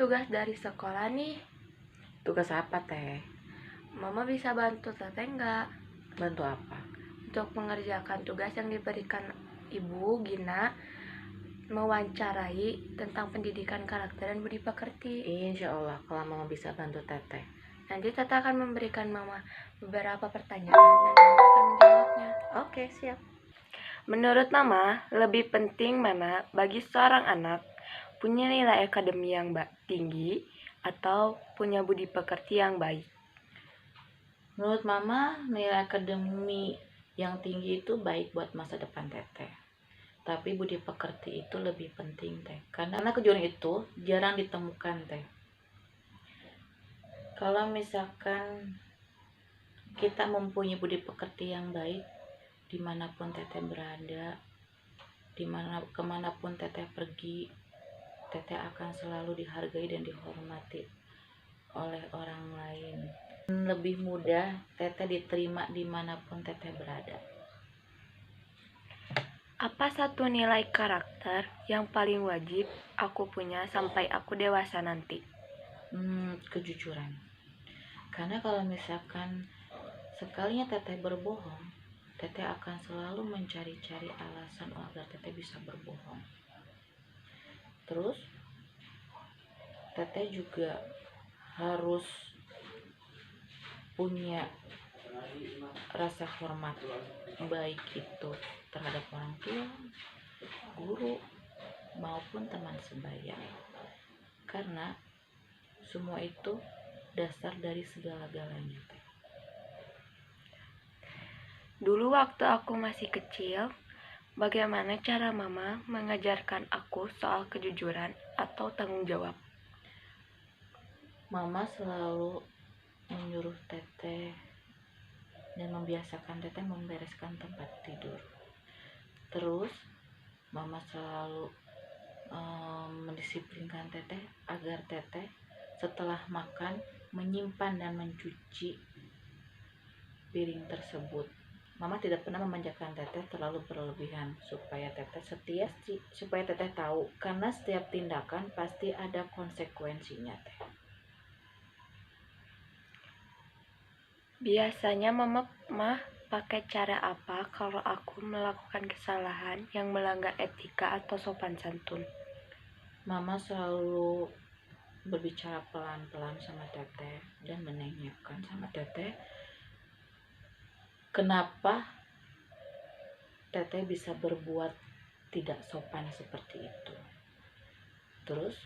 tugas dari sekolah nih. Tugas apa, Teh? Mama bisa bantu teteh nggak? Bantu apa? Untuk mengerjakan tugas yang diberikan Ibu Gina, mewawancarai tentang pendidikan karakter dan budi pekerti. Insya Allah, kalau Mama bisa bantu Teteh. Nanti teteh akan memberikan Mama beberapa pertanyaan dan Mama akan menjawabnya. Oke, siap. Menurut Mama, lebih penting mana bagi seorang anak punya nilai akademi yang tinggi atau punya budi pekerti yang baik? Menurut Mama, nilai akademi yang tinggi itu baik buat masa depan Teteh. Tapi budi pekerti itu lebih penting, Teh. Karena kejuaraan itu jarang ditemukan, Teh. Kalau misalkan kita mempunyai budi pekerti yang baik, dimanapun Teteh berada, kemanapun Teteh pergi, Teteh akan selalu dihargai dan dihormati oleh orang lain. Lebih mudah Teteh diterima dimanapun Teteh berada. Apa satu nilai karakter yang paling wajib aku punya sampai aku dewasa nanti? Kejujuran. Karena kalau misalkan sekalinya Teteh berbohong, Teteh akan selalu mencari-cari alasan agar Teteh bisa berbohong. Terus Teteh juga harus punya rasa hormat, baik itu terhadap orang tua, guru, maupun teman sebaya. Karena semua itu dasar dari segala-galanya. Dulu waktu aku masih kecil, bagaimana cara Mama mengajarkan aku soal kejujuran atau tanggung jawab? Mama selalu menyuruh Teteh dan membiasakan Teteh membereskan tempat tidur. Terus Mama selalu mendisiplinkan Teteh agar Teteh setelah makan menyimpan dan mencuci piring tersebut. Mama tidak pernah memanjakan Teteh terlalu berlebihan supaya Teteh tahu karena setiap tindakan pasti ada konsekuensinya, Teh. Biasanya Mama pakai cara apa kalau aku melakukan kesalahan yang melanggar etika atau sopan santun? Mama selalu berbicara pelan-pelan sama Teteh dan menanyakan sama Teteh kenapa Teteh bisa berbuat tidak sopan seperti itu. Terus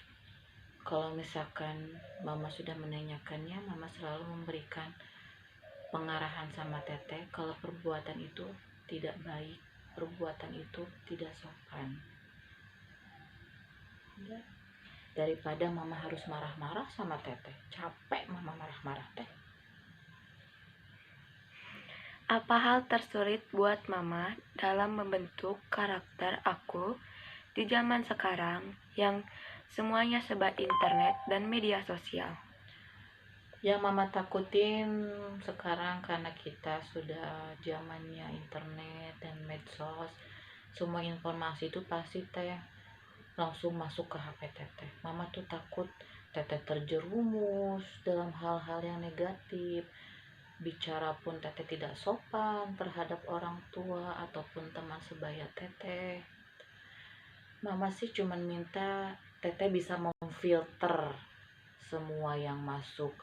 kalau misalkan Mama sudah menanyakannya, Mama selalu memberikan pengarahan sama Teteh kalau perbuatan itu tidak baik, perbuatan itu tidak sopan. Daripada Mama harus marah-marah sama Teteh, capek Mama marah-marah, Teh. Apa hal tersulit buat Mama dalam membentuk karakter aku di zaman sekarang yang semuanya serba internet dan media sosial? Yang Mama takutin sekarang karena kita sudah zamannya internet dan medsos, semua informasi itu pasti Teh langsung masuk ke HP Teteh. Mama tuh takut Teteh terjerumus dalam hal-hal yang negatif. Bicara pun Teteh tidak sopan terhadap orang tua ataupun teman sebaya Teteh. Mama sih cuman minta Teteh bisa memfilter semua yang masuk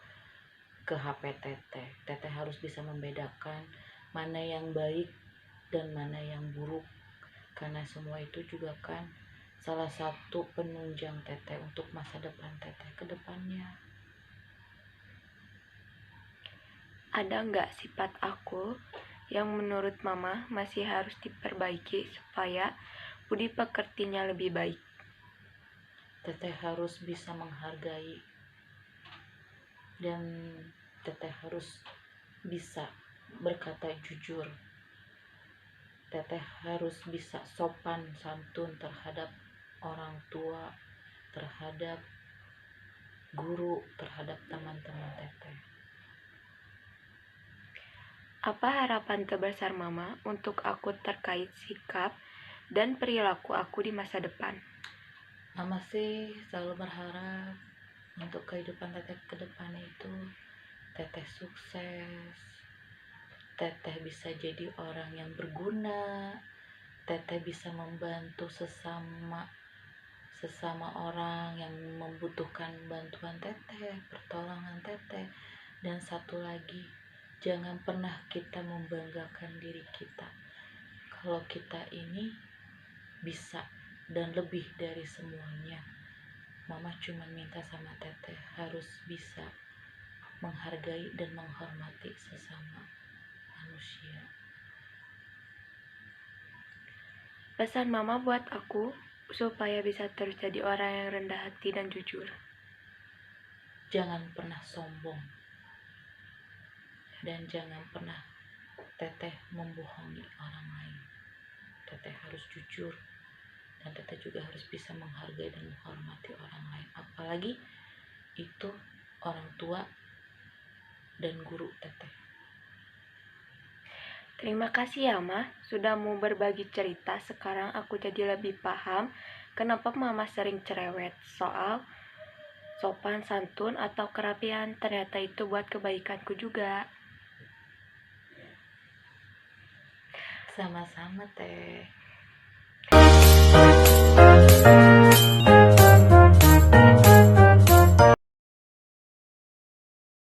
ke HP Teteh. Teteh harus bisa membedakan mana yang baik dan mana yang buruk. Karena semua itu juga kan salah satu penunjang Teteh untuk masa depan Teteh ke depannya. Ada nggak sifat aku yang menurut Mama masih harus diperbaiki supaya budi pekertinya lebih baik? Teteh harus bisa menghargai dan Teteh harus bisa berkata jujur. Teteh harus bisa sopan santun terhadap orang tua, terhadap guru, terhadap teman-teman Teteh. Apa harapan terbesar Mama untuk aku terkait sikap dan perilaku aku di masa depan? Mama sih selalu berharap untuk kehidupan teteh ke depan itu. Teteh sukses, teteh bisa jadi orang yang berguna, teteh bisa membantu sesama orang yang membutuhkan bantuan teteh, pertolongan teteh. Dan satu lagi, jangan pernah kita membanggakan diri kita kalau kita ini bisa dan lebih dari semuanya. Mama cuma minta sama teteh harus bisa menghargai dan menghormati sesama manusia. Pesan mama buat aku supaya bisa terus jadi orang yang rendah hati dan jujur. Jangan pernah sombong dan jangan pernah teteh membohongi orang lain. Teteh harus jujur dan teteh juga harus bisa menghargai dan menghormati orang lain, apalagi itu orang tua dan guru teteh. Terima kasih ya Ma, sudah mau berbagi cerita. Sekarang aku jadi lebih paham kenapa Mama sering cerewet soal sopan santun atau kerapian. Ternyata itu buat kebaikanku juga. Sama-sama teh.